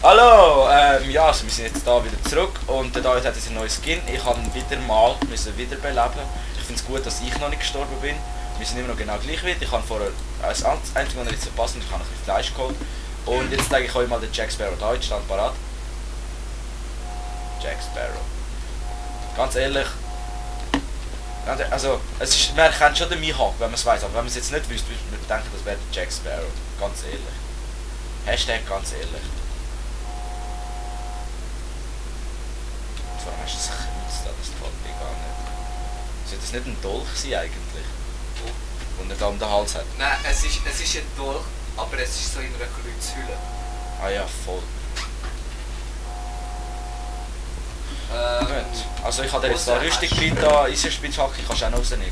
Hallo, ja, also wir sind jetzt da wieder zurück und der David hat jetzt einen neuen Skin. Ich habe ihn wieder mal wiederbeleben. Ich finde es gut, dass ich noch nicht gestorben bin. Wir sind immer noch genau gleich weit. Ich habe vorher als einzige, was jetzt verpasst, ich habe ein bisschen Fleisch geholt. Und jetzt zeige ich euch mal den Jack Sparrow. Da jetzt stand parat. Jack Sparrow. Ganz ehrlich, also man kennt schon den Mihawk, wenn man es weiß, aber wenn man es jetzt nicht wüsste, würde man denken, das wäre der Jack Sparrow. Ganz ehrlich. Hashtag ganz ehrlich. Vor allem hast du das Kreuz da, das gefällt mir gar nicht. Sollte das nicht ein Dolch sein eigentlich? Und er da um den Hals hat? Nein, es ist ein Dolch, aber es ist so in einer Kreuzhülle. Ah ja, voll. Gut. Also ich habe dir jetzt da Rüstung drin, da Eisenspitzhacke, kannst du auch noch rausnehmen.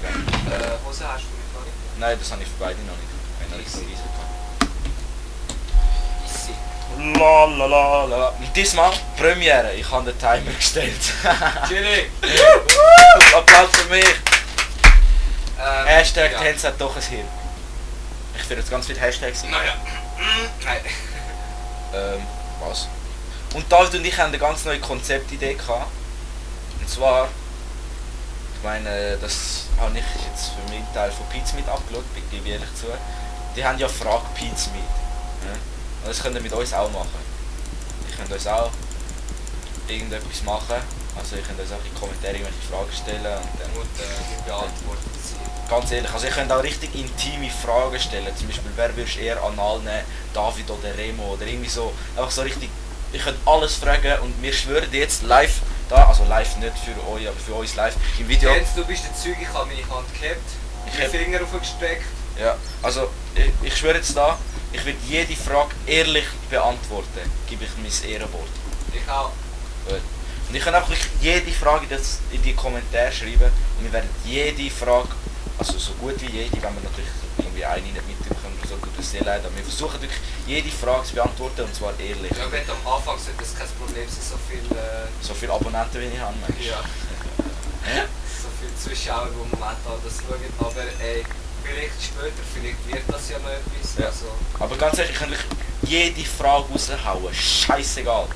Hose hast du noch nicht? Nein, das habe ich für beide noch nicht. Ich habe noch nicht so Eisen gehabt. Easy. Lalalala. Und diesmal Premiere, ich habe den Timer gestellt. Chillig! Applaus für mich! Hashtag ja. Tänz hat doch ein Hirn. Ich finde jetzt ganz viele Hashtags. Naja. Nein. Was? Und David und ich haben eine ganz neue Konzeptidee gehabt. Und zwar, ich meine, das habe ich jetzt für meinen Teil von Pizmeet abgeschaut, gebe ich ehrlich zu. Die haben ja Frag Pizmeet. Ja? Und das könnt ihr mit uns auch machen. Ihr könnt uns auch irgendetwas machen. Also ihr könnt uns auch in die Kommentare irgendwelche Fragen stellen und dann beantwortet sie. ganz ehrlich, also ihr könnt auch richtig intime Fragen stellen. Zum Beispiel, wer würdest du eher anal nehmen? David oder Remo oder irgendwie so. Einfach so richtig, ihr könnt alles fragen und wir schwören jetzt live da, also live nicht für euch, aber für uns live im Video. Jens, du bist der Zeuge, ich habe meine Hand gehabt, den Finger aufgestreckt. Ja, also ich schwöre jetzt da, ich werde jede Frage ehrlich beantworten, gebe ich mein Ehrenwort. Ich auch. Gut. Und ich kann auch wirklich jede Frage in die Kommentare schreiben und wir werden jede Frage, also so gut wie jede, wenn wir natürlich irgendwie eine nicht mitbekommen oder so, tut es sehr leid, aber wir versuchen wirklich jede Frage zu beantworten und zwar ehrlich. Ja, wenn am Anfang sollte das kein Problem sein, so viele Abonnenten wie ich habe, meinst du? Ja. So viele Zuschauer, die momentan das schauen, aber ey, vielleicht später, vielleicht wird das ja noch etwas. Ja. Also. Aber ganz ehrlich, ich kann wirklich jede Frage raushauen, scheißegal.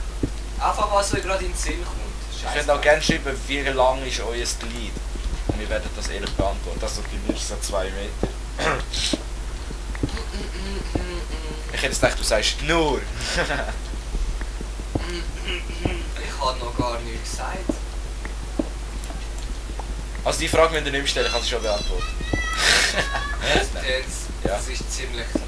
Einfach was euch gerade in den Sinn kommt. Ihr könnt auch gerne schreiben, wie lang ist euer Glied. Und wir werden das ehrlich beantworten. Das ist bei mir so 2 Meter. Ich hätte jetzt gedacht, du sagst nur. Ich habe noch gar nichts gesagt. Also die Frage müsst ihr nicht mehr stellen, ich habe sie schon beantwortet. Jetzt, Ja. das ist ziemlich tief.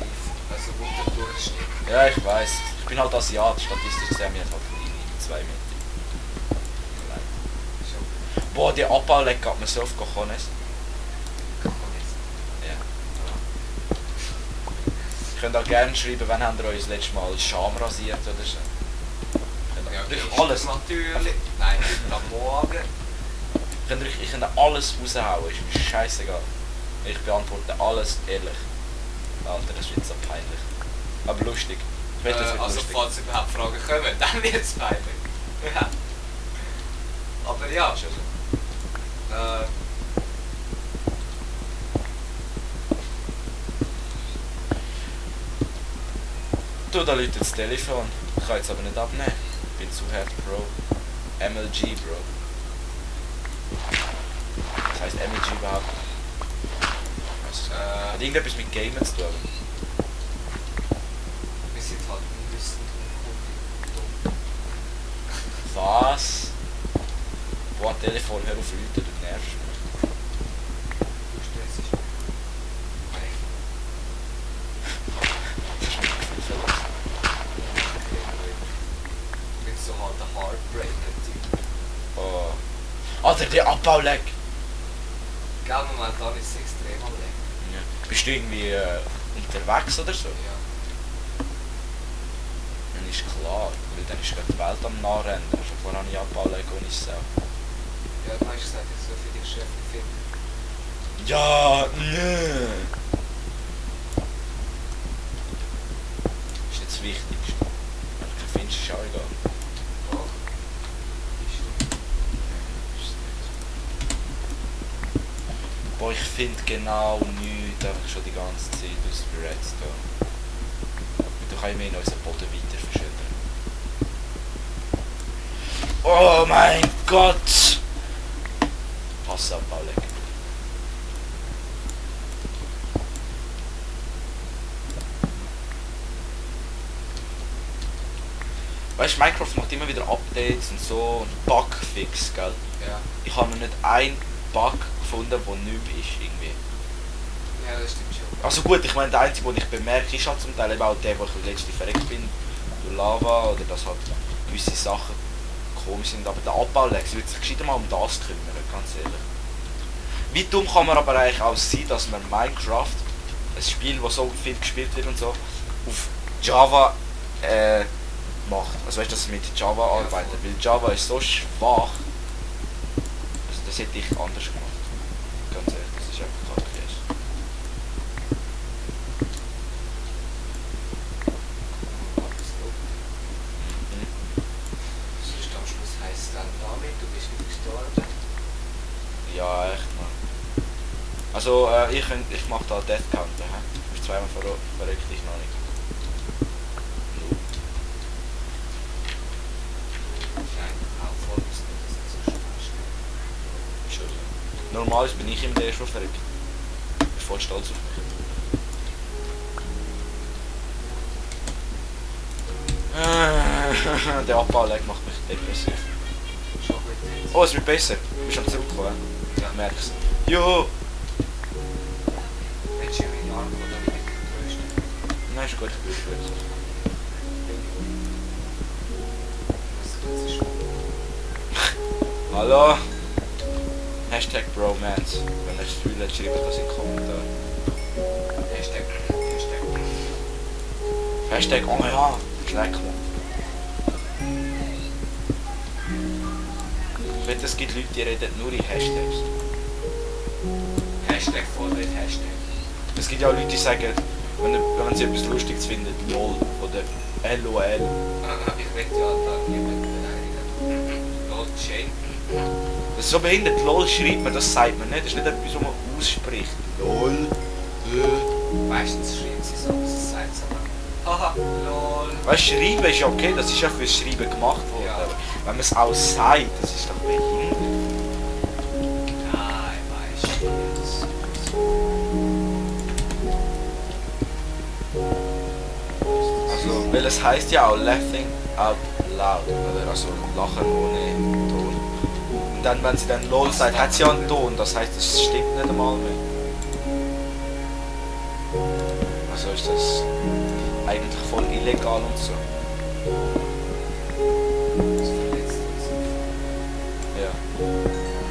Also unter Durchschnitt. Ja, ich weiß. Ich bin halt Asiat, statistisch gesehen, mir halt kleine 2 Meter. Boah, die Abbauleck geht mir so auf Cojones. Ja. Ihr könnt auch gerne schreiben, wann habt ihr euch das letzte Mal Scham rasiert oder so. Ja, Wirklich alles. Natürlich. Nein, am Morgen. Ich kann alles raushauen, ist mir scheißegal. Ich beantworte alles ehrlich. Alter, das wird so peinlich. Aber lustig. Ich möchte, das wird Also lustig. falls überhaupt Fragen kommen, dann wird es peinlich. Ja. Aber ja. Ist ja so. Du, da läutet das Telefon. Ich kann jetzt aber nicht abnehmen. Ich bin zu hart, Bro. MLG, Bro. Was heisst MLG überhaupt? Hat irgendetwas mit Gamen zu tun? Wir sind halt unwissend und dumm. Was? Boah, Telefon, hör auf Leute, du nervst mich. Du stressst mich. Das ist mein Gefühl verlassen. Ich bin so halt ein Heartbreaker-Typ. Oh. Alter, der Abbauleck! Gell, momentan ist es extrem am Leben. Ja. Bist du irgendwie unterwegs oder so? Ja. Dann ist klar, weil dann ist gerade die Welt am Nachrennen. Schon vorher habe ich Abbauleck und ich selber. Ja, du hast gesagt, ich soll für dich Chef finden. Ja, nö. Ist nicht das Wichtigste. Wenn du keinen findest, ist auch egal. Doch. Ist du. Boah, ich finde genau nichts, einfach schon die ganze Zeit aus Redstone. Und du kannst mehr in unseren Boden weiter verschütten. Oh mein Gott! Hasse Abbauleck. Weißt du, Minecraft macht immer wieder Updates und so und Bugfix, gell? Ja. Ich habe noch nicht einen Bug gefunden, der nicht ist irgendwie. Ja, das stimmt schon. Also gut, ich meine, der einzige, den ich bemerke, ist halt zum Teil eben auch der, wo ich letztens verreckt bin, durch Lava oder dass halt gewisse Sachen komisch sind. Aber der Abbauleck würde sich gescheiter mal um das kümmern, ganz ehrlich. Wie dumm kann man aber eigentlich auch sein, dass man Minecraft, ein Spiel, das so viel gespielt wird und so, auf Java macht. Also weißt du, dass sie mit Java Ja, arbeiten, voll. weil Java ist so schwach. Also das hätte ich anders gemacht. Ganz ehrlich, das ist einfach kacke. Sonst am Schluss heisst es dann damit, du bist wieder gestorben. Ja, echt man. Also ich mache da Death Counter, hä? Du bist zweimal verrückt, ich noch nicht. Ist eigentlich auch voll, dass du das nicht so schnell Entschuldigung. Normal bin ich immer der erste, der verrückt. Ich bin voll stolz auf mich. Der Abbauleck macht mich depressiv. schon gut jetzt. Oh, es wird besser. Du bist am zurückkommen. Ja. Ich merk's. Juhu! Willst du in meinen Arm oder mit trösten? Nein, ist gut, ist gut. Was tut es schon? Hallo? Hashtag Bromance. Wenn ihr es fühlt, schreibt das in die Kommentare. Hashtag. Hashtag, oh ja, schreck mal. Ich finde, es gibt Leute, die reden nur in Hashtags. Hashtag voll mit Hashtag. Es gibt ja auch Leute, die sagen, wenn sie etwas Lustiges finden, LOL oder LOL. Ich will ja da niemanden beleidigen. Lord Shane. Das ist so behindert, LOL schreibt man, das sagt man nicht. Das ist nicht etwas, was man ausspricht. LOL. Meistens schreiben sie so, sie sagt es aber. Haha, lol. Weißt du, schreiben ist ja okay, das ist ja fürs Schreiben gemacht worden. Ja. Aber wenn man es auch sagt, das ist doch behindert. Nein, weißt du jetzt. Also, weil es heisst ja auch laughing out loud, oder? Also lachen ohne Ton. Und dann, wenn sie dann LOL sagt, hat sie ja einen Ton, das heisst, es stimmt nicht einmal mehr. Also ist das eigentlich voll illegal und so. Das verletzt uns. Ja.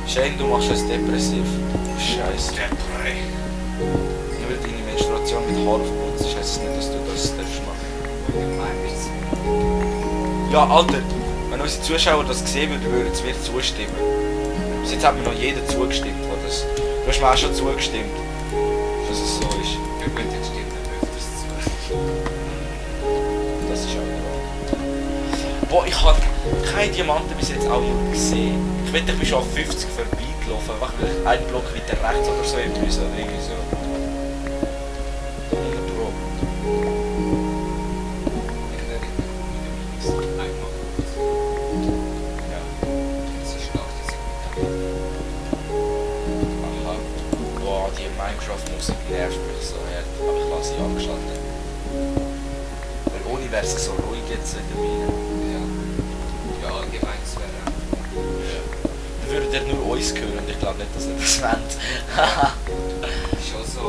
Shane, du machst es depressiv. Scheiße. Nur weil deine Menstruation mit Haar aufputzt ist, heisst es nicht, dass du das darfst machen. Gemein ist es. Ja, Alter, wenn unsere Zuschauer das sehen würden, würden sie mir zustimmen. Bis jetzt hat mir noch jeder zugestimmt, der das... Du hast mir auch schon zugestimmt, dass es so ist. Ja gut, jetzt stimmt er öfters zu. Das ist auch wahr. Boah, ich habe keine Diamanten bis jetzt auch nur gesehen. Ich wette, ich bin schon auf 50 vorbeigelaufen, einfach weil ich einen Block weiter rechts oder so eben müssen, oder irgendwie so. 100 Pro. Ich werde nicht mehr einmal. Ja. Es ist nach der Sekunde. Aha. Boah, die Minecraft-Musik nervt mich so hart, aber ich lasse sie angeschaltet. Weil ohne wäre es so ruhig jetzt in der Mine. Ja. Ja, allgemein, es wäre Dann würdet ihr nur uns hören und ich glaube nicht, dass ihr das wollt. schon so.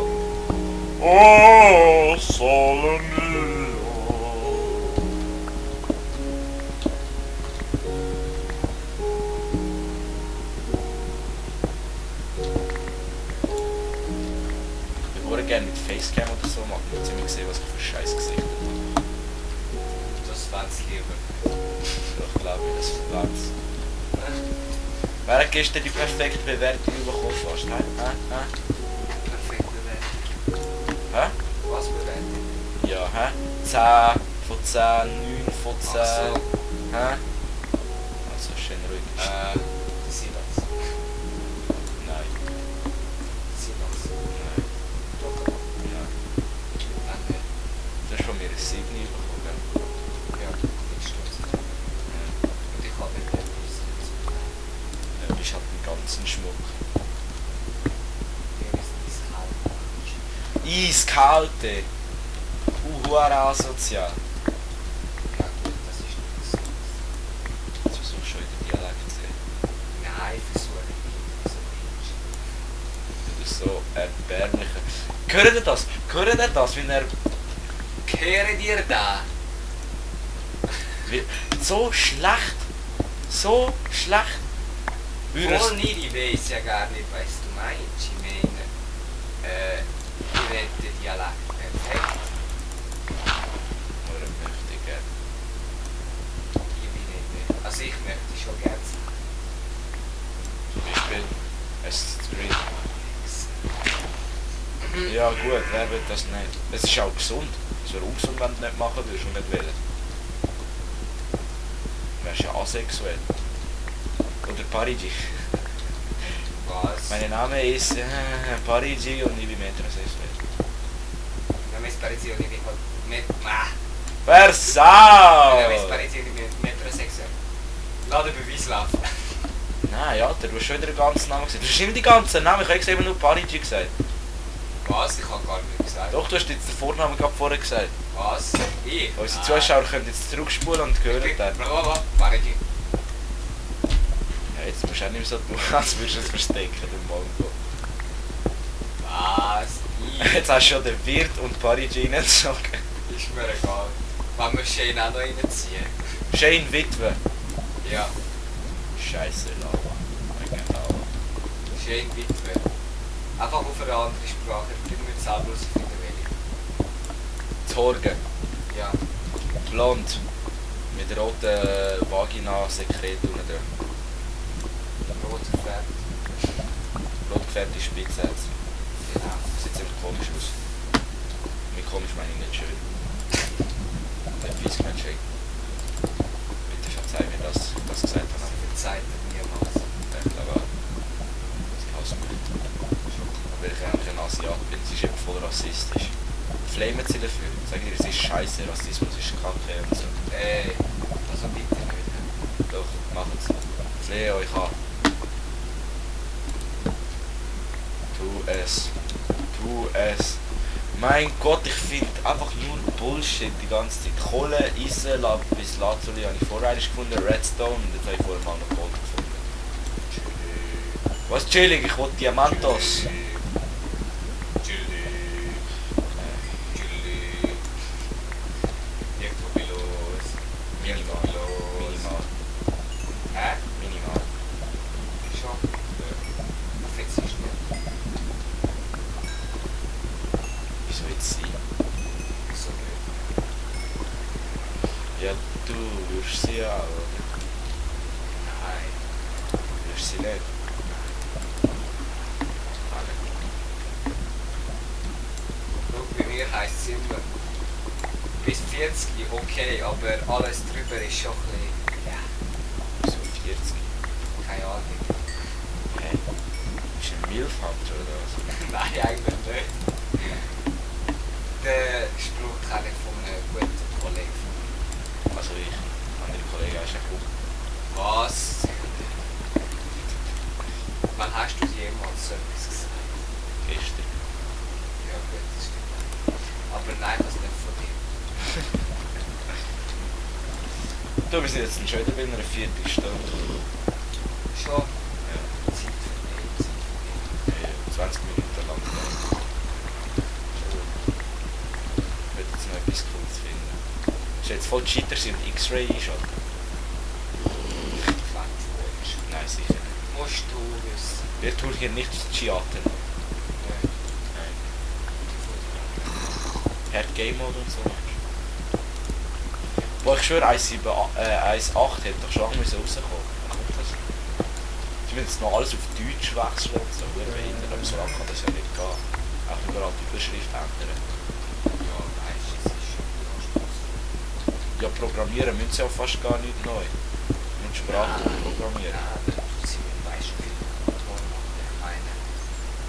Oh, Sole mio. Ich würde gerne mit Facecam oder so machen, damit sie mir sehen, was ich für Scheiß Gesicht habe. Das fände es lieber. Ich glaube, das fängt. Wer hat gestern die perfekte Bewertung bekommen fast? Perfekt bewertet. Hä? Was bewertet? Ja, hä? 10 von 10, 9 von 10. Ach so. Hä? Also schön ruhig. Silas. Nein. Silas. Nein. Doch. Nein. Nein. Du hast von mir ein 7 bekommen, gell? Ja, ich stolz. Und ich habe nicht etwas. Schmuck. Wir müssen ins Kalt. Eiskalte. Huara asozial. Ja gut, das ist nicht so. Jetzt versuchst du schon in den Dialekt zu sehen. Nein, versuche nicht. So Du bist so erbärmlicher. Hört ihr das? Hört ihr das, wenn er Kehre dir da! so schlecht, so schlecht. Voll nicht, ich weiß ja gar nicht, was du meinst. Ich meine, ich rede den Dialekt perfekt. Oder möchte ich gerne. Ich bin nicht mehr. Also ich möchte schon gerne sagen. Zum Beispiel Assassin's Creed. Ja gut, wer will das nicht? Es ist auch gesund. Es wäre ungesund, wenn du nicht machen würdest und nicht willst. Du wärst ja asexuell. Oder Parigi. Was? Mein Name ist Parigi und ich bin metrosexuell. Name ist Parisi und ich bin halt Versau! Name ist Parisi und ich bin metrosexuell. Lass den Beweis laufen. Nein, Alter, du hast schon wieder den ganzen Namen gesagt. Du hast immer die ganzen Namen, ich habe jetzt eben nur Parigi gesagt. Was? Ich habe gar nicht gesagt. Doch, du hast jetzt den Vornamen gerade vorher gesagt. Was? Ich? Unsere Zuschauer können jetzt zurückspulen und hören dann. Blablabla. Parigi. Ja, jetzt musst du auch nicht mehr so tun, als würdest du es verstecken, den Mongo. Was? Ich? Jetzt hast du schon den Wirt und Parigi reingezogen. Ist mir egal. Wenn wir Shane auch noch reinziehen. Shane Witwe. Ja. Scheiße, Lava. Genau. Shane Witwe. Einfach auf eine andere Sprache. Ich muss selber herausfinden, welche. Torge. Ja. Blond. Mit roten Vagina-Sekret unten drin. Rot gefärbt. Rot gefärbte Spitzherz. Genau. Sieht ziemlich komisch aus. Mit komisch meine ich nicht schön. Nicht fies gemeint, Shane. Bitte verzeih mir, dass ich das gesagt habe. Verzeiht er niemals. Ich glaube auch. Sie hasst mich. Weil ich eigentlich ein Asiat bin. Sie ist eben voll rassistisch. Flamen sie dafür. Sagen ihr, es ist scheiße, Rassismus ist Kacke und so. Also bitte nicht. Doch, machen sie. Flehe euch an. Tu es. Tu es. Mein Gott, ich finde einfach nur Bullshit die ganze Zeit. Kohle, Eisen, bis Lazuli habe ich vorher eigentlich gefunden, Redstone und jetzt habe ich vorher mal noch Gold gefunden. Was chillig, ich will Diamantos. Minimal. Minimal. Hä? Minimal. Schon? Ja. Fix ist nicht. Wieso jetzt sie? So nicht. Ja, du wirst sie auch, oder? Nein. Wirst sie nicht? Schau, bei mir heisst es immer, bis 40 okay, aber alles drüber ist schon ein bisschen, ja, Wieso 40? keine Ahnung. Hä? Bist du ein Milfhunter oder was? Nein, eigentlich nicht. Den Spruch kenne ich von einem guten Kollegen von mir. Also ich. Andere Kollegen hast du nicht gut. Was? Wann hast du jemals so etwas gesagt? Gestern. Ja gut, das stimmt. Aber nein, das nicht von dir. Du, wir sind jetzt schon wieder bei einer Viertelstunde. Schon? Ja. Zeit für mich, Zeit für mich. 20 Minuten lang. Ich will jetzt noch etwas Cooles finden. Ist jetzt voll Cheater sind und X-Ray einschalten? Wenn du willst. Nein, sicher nicht. Musst du wissen. Wir tun hier nicht Chiaten. Ja. Nein. Hard Game Mode und so. Boah, ich schwöre, 1.8 hätte doch schon lange rauskommen müssen. Wann kommt das? Ich will jetzt noch alles auf Deutsch wechseln und so. Behindert, aber so lange kann das ja nicht gehen. Auch überall die Überschrift ändern. Ja, weißt du, es ist schon Spaß. Ja, programmieren müssen sie ja fast gar nicht neu. Mit Sprache programmieren. Ja, sie weißt du, wie Motor macht. Ich meine,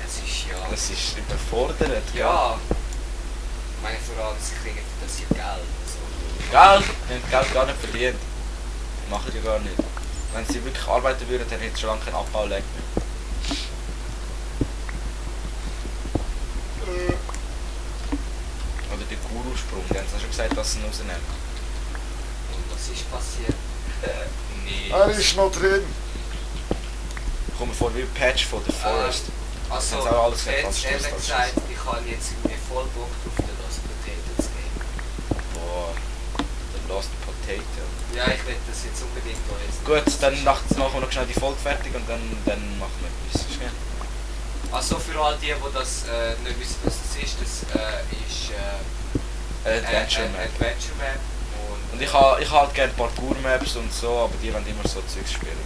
es ist ja... Das ist überfordert. Ja. Ich meine, vor allem, sie kriegen für das ja Geld. Also. Geld? Die haben Geld gar nicht verdient. Machen die gar nicht. Wenn sie wirklich arbeiten würden, dann hätte es schon lange keinen Abbau mehr. gesagt, dass sie ihn rausnehmen. Und was ist passiert? Nee. Er ist noch drin. Kommt mir vor wie ein Patch von The Forest. Also, Haben sie auch alles jetzt ganz ehrlich Schluss gesagt, ich habe jetzt irgendwie voll Bock drauf, den Lost Potatoes Game. Boah, The Lost Potato. Ja, ich will das jetzt unbedingt da jetzt. Gut, dann machen wir noch schnell die Folge fertig und dann machen wir etwas. Ist gut? Also für all die das nicht wissen, was das ist ist Adventure Map. Adventure Map. Und ich habe halt gerne Parkour-Maps und so, aber die wollen immer so Zeugs spielen.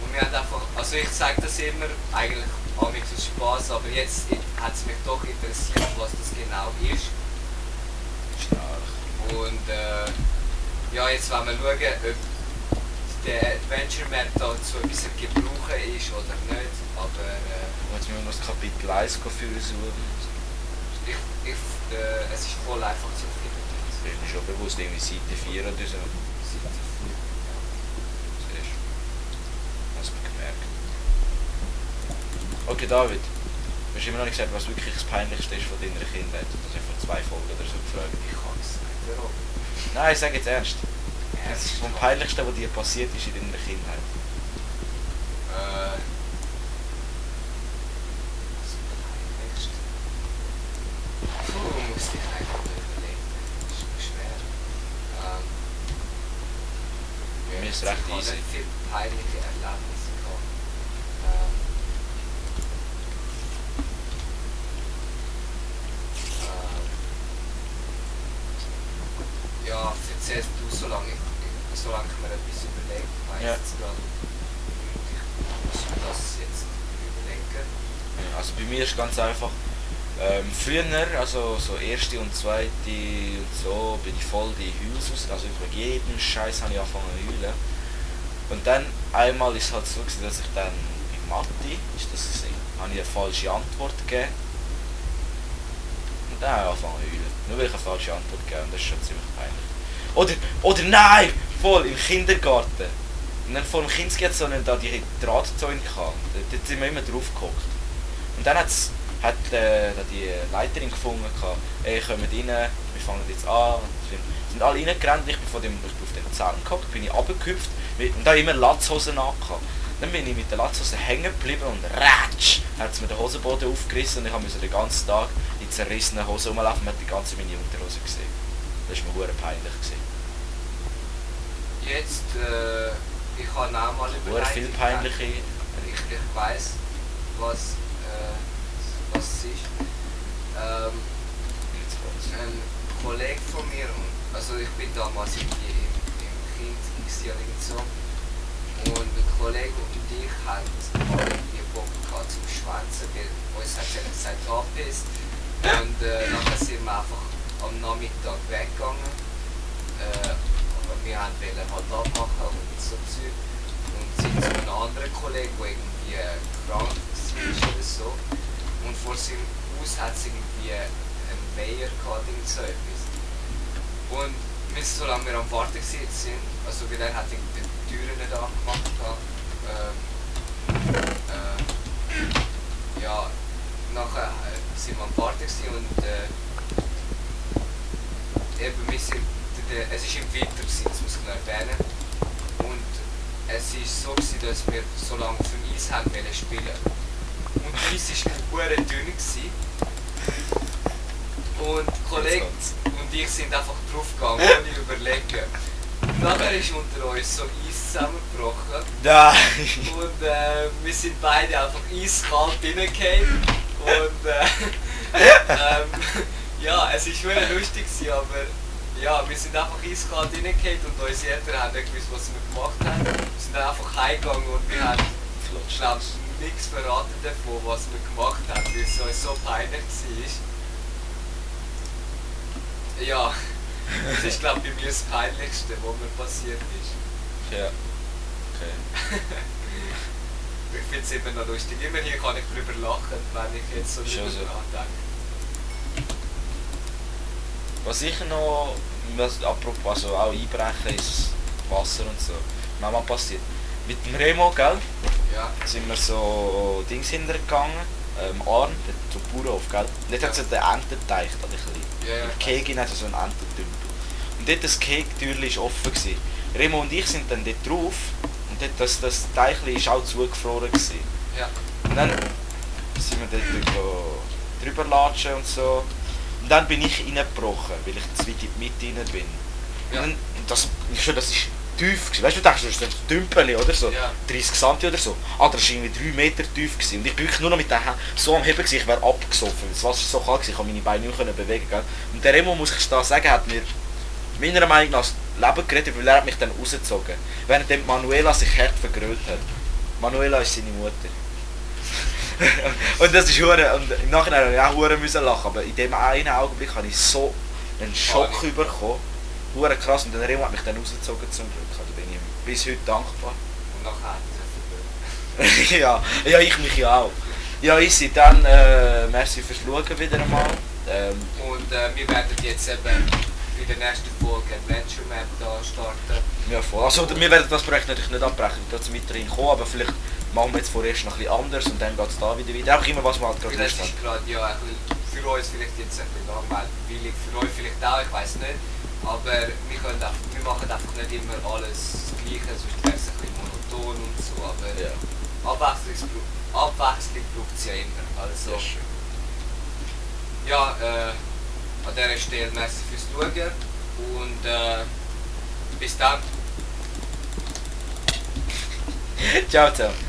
Und wir haben einfach, also ich sage das immer, eigentlich amigs aus Spaß, aber jetzt hat es mich doch interessiert, was das genau ist. Stark. Und ja, jetzt wollen wir schauen, ob der Adventure Map da zu etwas gebrauchen ist oder nicht. Aber Jetzt müssen wir noch das Kapitel 1 für uns suchen. es ist voll einfach zu finden. Das ist mir schon bewusst, irgendwie Seite 4 oder so. Seite 4. Siehst du? Hast du gemerkt. Okay, David. Du hast immer noch nicht gesagt, was wirklich das Peinlichste ist von deiner Kindheit. Das hast du vor 2 Folgen oder so gefragt. Ich kann es nicht, warum? Nein, sag jetzt ernst. Das Ernst? ist vom Peinlichsten, was dir passiert ist in deiner Kindheit. Muss ich eigentlich mal überlegen. Das ist mir schwer. Mir ist recht ich habe easy. nicht viele peinliche Erlebnisse gehabt. Ja, erzählst du, solange ich mir etwas überlege. Ich weiss Ja. jetzt gerade, ich muss mir das jetzt überlegen. Also bei mir ist ganz einfach. Früher, also so erste und zweite und so, bin ich voll die Heulsuse raus. Also über jeden Scheiß habe ich angefangen zu heulen. Und dann einmal ist es halt so gewesen, dass ich dann in Mathe, ist das gewesen, habe ich eine falsche Antwort gegeben. Und dann habe ich angefangen zu heulen. Nur weil ich eine falsche Antwort gegeben habe, und das ist schon ziemlich peinlich. Oder nein! Voll, im Kindergarten. Und dann vor dem Kindergarten so einen, da die Drahtzäune gehabt. Dort sind wir immer drauf gehockt. Und dann hat die Leiterin gefunden, ey, kommt rein, wir fangen jetzt an. Sind alle reingerannt, ich bin auf dem Zaun gehockt, bin ich runtergehüpft und da immer Latzhosen angehabt. Dann bin ich mit der Latzhose hängen geblieben und ratsch, hat es mir den Hosenboden aufgerissen und ich musste den ganzen Tag in zerrissenen Hosen rumlaufen, man hat die ganze meine Unterhose gesehen. Das war mir verdammt peinlich gewesen. Jetzt, ich habe auch mal Sehr überlegt. viel peinliche. Ich weiss, was es ist. Jetzt kommt's. Ein Kollege von mir, also ich bin damals irgendwie im Kind irgend so, und ein Kollege und ich haben irgendwie Bock gehabt zum Schwänzen, weil uns hat es gesagt, abpisst. Und nachher sind wir einfach am Nachmittag weggegangen. Wir wollten halt abmachen und so Zeug. Und sind zu einem anderen Kollegen, der irgendwie krank war oder so. Und vor seinem Haus hat es irgendwie einen Weiher gehabt, irgend so etwas. Und solange wir am Warten sind, also weil er hat irgendwie die Türen nicht angemacht hat, ja, nachher sind wir am Warten und eben wir sind, es war im Winter, das muss ich noch erwähnen. Und es war so, dass wir so lange auf dem Eis haben spielen. Und das Eis war verdammt dünn. Und Kollege und ich sind einfach draufgegangen, ohne überlegen. Nachher ist unter uns so Eis zusammengebrochen. Nein! Und wir sind beide einfach eiskalt reingefallen. Und ja, es war schon lustig, aber ja, wir sind einfach eiskalt reingefallen und unsere Eltern haben nicht gewusst, was wir gemacht haben. Wir sind dann einfach heimgegangen und wir haben nichts verraten davon, was wir gemacht haben, weil es uns so peinlich war. Ja, das ist glaube ich bei mir das Peinlichste, was mir passiert ist. Ja. Okay. Ich finde es immer noch lustig. Immerhin kann ich drüber lachen, wenn ich jetzt so Schon drüber so. nachdenke. Was ich noch, apropos also auch Einbrechen ins Wasser und so, manchmal passiert. Mit dem Remo, gell, Ja. sind wir so Dings hintergegangen, Arn, zum Bauernhof, gell. Dort hat es den Ententeich, da ein bisschen. Ja, ja, Im Keg hat so einen Entertümpel. Und dort das Keg-Türchen war offen. Gewesen. Remo und ich sind dann dort drauf und dort das Teichli war auch zugefroren. Gewesen. Ja. Und dann sind wir dort drüber latschen und so. Und dann bin ich reingebrochen, weil ich zu weit in die Mitte rein bin. Ja. Und das ist tief gewesen. Weißt du, denkst, das ist ein Tümpel oder so, Ja. 30 cm oder so. Ah, das war irgendwie 3 Meter tief gewesen. Und ich bin wirklich nur noch mit den Händen so am Heben gewesen, ich wäre abgesoffen. Das Wasser war so kalt gewesen, ich konnte meine Beine nicht mehr bewegen. Gell? Und der Remo, muss ich da sagen, hat mir meiner Meinung nach das Leben gerettet, weil er hat mich dann rausgezogen. Während Manuela sich hart vergrölt hat. Manuela ist seine Mutter. Und das ist hure, und im Nachhinein musste ich auch hure müssen lachen, aber in dem einen Augenblick habe ich so einen Schock bekommen. Hure krass, und der Remo hat mich dann rausgezogen zum Glück. Also bin ich ihm bis heute dankbar. Und nachher hat es ja, ich mich ja auch. Ja, easy, dann merci fürs Schauen wieder einmal. Und wir werden jetzt eben bei der nächsten Folge Adventure Map da starten. Ja, voll. Also wir werden das Projekt natürlich nicht abbrechen, wir werden weiterhin kommen, aber vielleicht machen wir jetzt vorerst noch ein bisschen anders und dann geht es da wieder weiter. Auch immer was wir halt gerade Vielleicht Lust ist haben. gerade ja ein bisschen, für uns vielleicht jetzt ein bisschen langweilig, für euch vielleicht auch, ich weiß nicht. Aber wir machen einfach nicht immer alles das Gleiche, sonst wäre es ein bisschen monoton und so. Aber Ja. Abwechslung braucht es ja immer. Also, Sehr schön. ja, an dieser Stelle merci fürs Schauen und bis dann. Ciao zusammen.